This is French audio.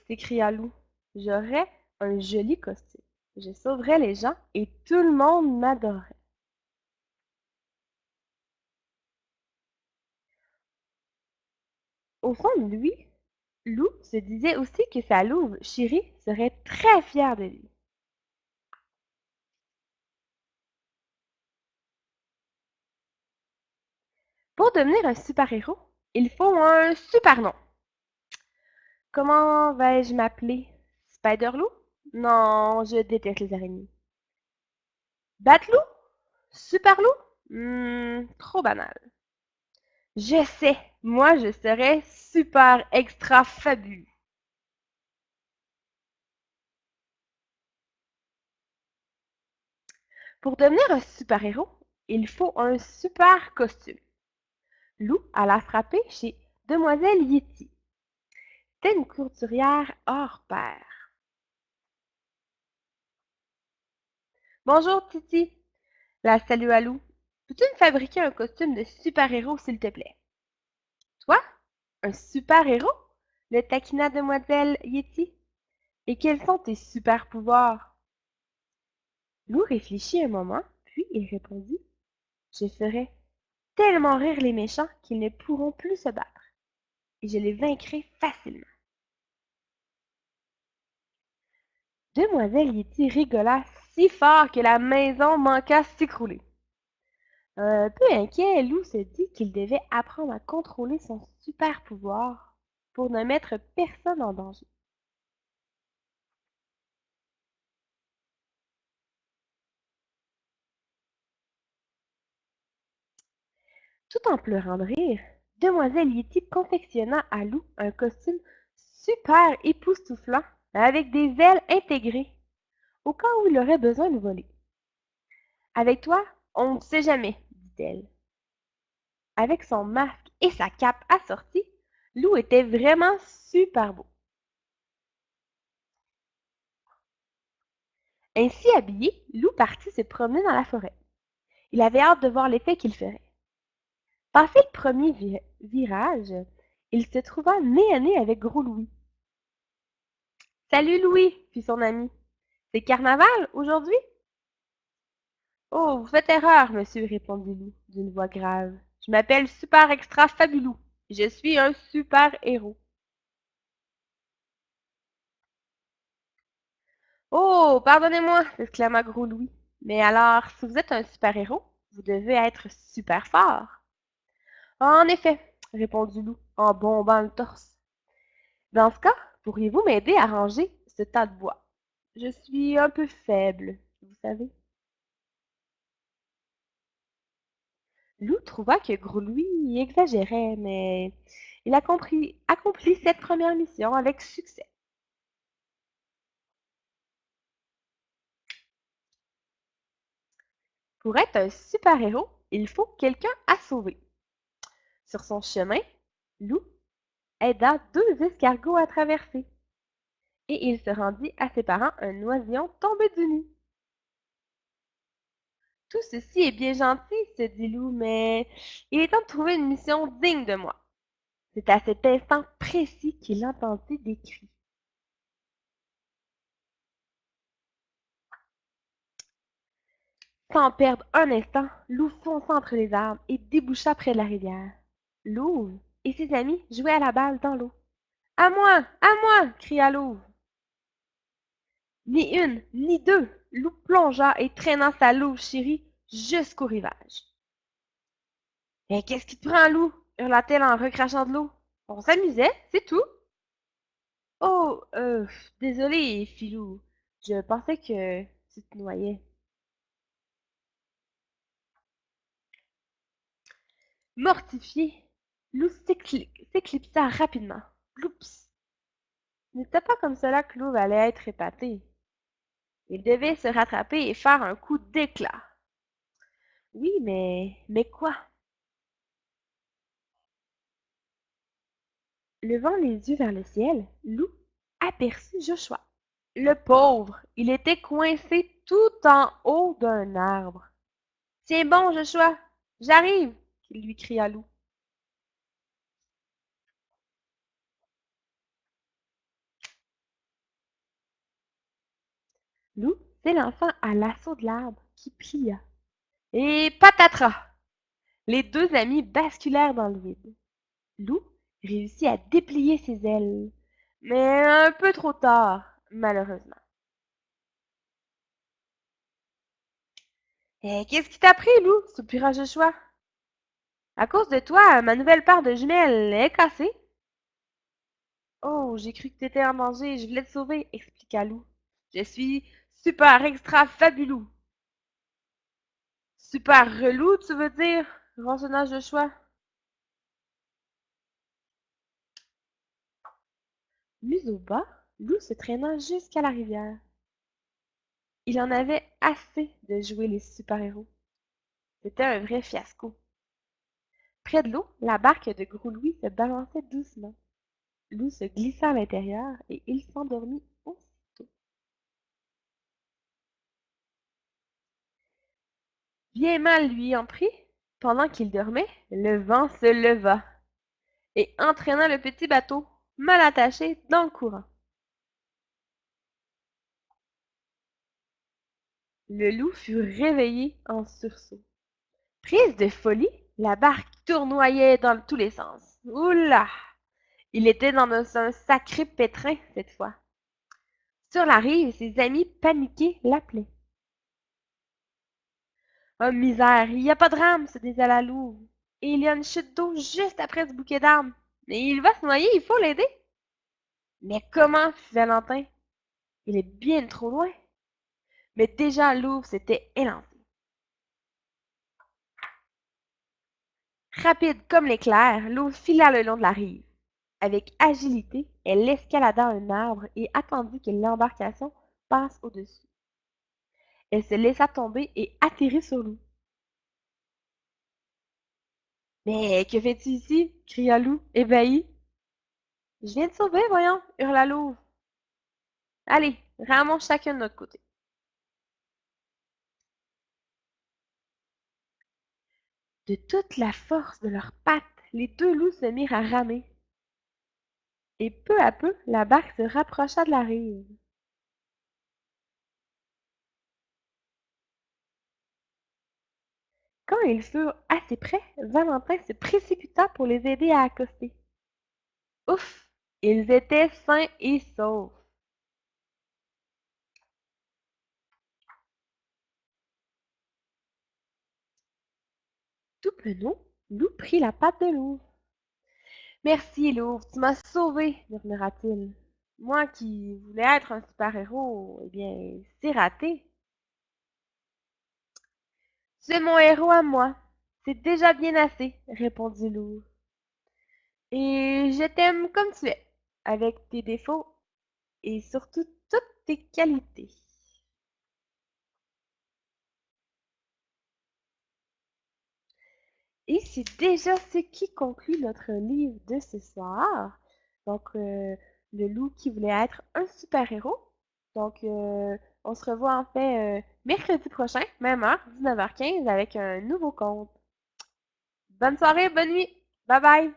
s'écria Lou. J'aurais un joli costume. Je sauverais les gens et tout le monde m'adorerait. Au fond de lui, Lou se disait aussi que sa louve, Chérie, serait très fière de lui. Pour devenir un super-héros, il faut un super nom. Comment vais-je m'appeler? Spider-Lou? Non, je déteste les araignées. Bat-Lou? Super-Lou? Trop banal. Je sais, moi je serais super extra fabuleux. Pour devenir un super-héros, il faut un super costume. Lou alla frapper chez Demoiselle Yeti. C'était une couturière hors pair. Bonjour Titi, la salua Lou. Peux-tu me fabriquer un costume de super-héros s'il te plaît? Toi? Un super-héros? Le taquina Demoiselle Yeti. Et quels sont tes super-pouvoirs? Lou réfléchit un moment, puis il répondit. Je ferai tellement rire les méchants qu'ils ne pourront plus se battre, et je les vaincrai facilement. Demoiselle Yeti rigola si fort que la maison manqua s'écrouler. Un peu inquiet, Lou se dit qu'il devait apprendre à contrôler son super pouvoir pour ne mettre personne en danger. Tout en pleurant de rire, Demoiselle Yeti confectionna à Lou un costume super époustouflant avec des ailes intégrées, au cas où il aurait besoin de voler. Avec toi, on ne sait jamais, dit-elle. Avec son masque et sa cape assortie, Lou était vraiment super beau. Ainsi habillé, Lou partit se promener dans la forêt. Il avait hâte de voir l'effet qu'il ferait. Passé le premier virage, il se trouva nez à nez avec Gros Louis. Salut Louis, fit son ami. C'est carnaval aujourd'hui? Oh, vous faites erreur, monsieur, répondit Lou d'une voix grave. Je m'appelle Super Extra Fabulou. Je suis un super héros. Oh, pardonnez-moi, s'exclama Gros Louis. Mais alors, si vous êtes un super-héros, vous devez être super fort. En effet, répondit Lou en bombant le torse. Dans ce cas, pourriez-vous m'aider à ranger ce tas de bois? Je suis un peu faible, vous savez. Lou trouva que Gros Louis exagérait, mais il accomplit cette première mission avec succès. Pour être un super-héros, il faut quelqu'un à sauver. Sur son chemin, Lou aida deux escargots à traverser, et il se rendit à ses parents un oisillon tombé du nid. Tout ceci est bien gentil, se dit Lou, mais il est temps de trouver une mission digne de moi. C'est à cet instant précis qu'il entendit des cris. Sans perdre un instant, Lou fonça entre les arbres et déboucha près de la rivière. Louve et ses amis jouaient à la balle dans l'eau. À moi! Cria Louve. Ni une, ni deux, Lou plongea et traîna sa louve chérie jusqu'au rivage. Mais qu'est-ce qui te prend, Lou? Hurla-t-elle en recrachant de l'eau. On s'amusait, c'est tout. Oh, désolé, Filou. Je pensais que tu te noyais. Mortifié, Lou s'éclipsa rapidement. Oups! Ce n'était pas comme cela que Lou allait être épaté. Il devait se rattraper et faire un coup d'éclat. Oui, mais quoi? Levant les yeux vers le ciel, Lou aperçut Joshua. Le pauvre, il était coincé tout en haut d'un arbre. Tiens bon, Joshua, j'arrive, lui cria Lou. Lou s'élança à l'assaut de l'arbre qui plia. Et patatras! Les deux amis basculèrent dans le vide. Lou réussit à déplier ses ailes, mais un peu trop tard, malheureusement. Et qu'est-ce qui t'a pris, Lou? Soupira Joshua. À cause de toi, ma nouvelle paire de jumelles est cassée. Oh, j'ai cru que t'étais en danger, je voulais te sauver, expliqua Lou. Je suis super extra fabuleux. Super relou, tu veux dire? Rensonna Joshua. Museau bas, Lou se traîna jusqu'à la rivière. Il en avait assez de jouer les super-héros. C'était un vrai fiasco. Près de l'eau, la barque de Gros Louis se balançait doucement. Lou se glissa à l'intérieur et il s'endormit aussitôt. Bien mal lui en prit. Pendant qu'il dormait, le vent se leva et entraîna le petit bateau, mal attaché, dans le courant. Le loup fut réveillé en sursaut. Prise de folie, la barque tournoyait dans tous les sens. Oula! Il était dans un sacré pétrin cette fois. Sur la rive, ses amis paniqués l'appelaient. Oh misère, il n'y a pas de rame, se disait la louve. Et il y a une chute d'eau juste après ce bouquet d'arbres. Mais il va se noyer, il faut l'aider. Mais comment, fit Valentin? Il est bien trop loin. Mais déjà Louve s'était élancé. Rapide comme l'éclair, Louve fila le long de la rive. Avec agilité, elle escalada un arbre et attendit que l'embarcation passe au-dessus. Elle se laissa tomber et atterrit sur Lou. Mais que fais-tu ici? Cria Lou, ébahi. Je viens te sauver, voyons, hurla Louve. Allez, ramons chacun de notre côté. De toute la force de leurs pattes, les deux loups se mirent à ramer. Et peu à peu, la barque se rapprocha de la rive. Quand ils furent assez près, Valentin se précipita pour les aider à accoster. Ouf! Ils étaient sains et saufs. Tout penaud, Lou prit la patte de Louve. Merci, Louve, tu m'as sauvé, murmura-t-il. Moi qui voulais être un super-héros, eh bien, c'est raté. Tu es mon héros à moi. C'est déjà bien assez, répondit Louve. Et je t'aime comme tu es, avec tes défauts et surtout toutes tes qualités. Et c'est déjà ce qui conclut notre livre de ce soir. Donc, le loup qui voulait être un super-héros. Donc, on se revoit en fait mercredi prochain, même heure, 19h15, avec un nouveau conte. Bonne soirée, bonne nuit. Bye bye.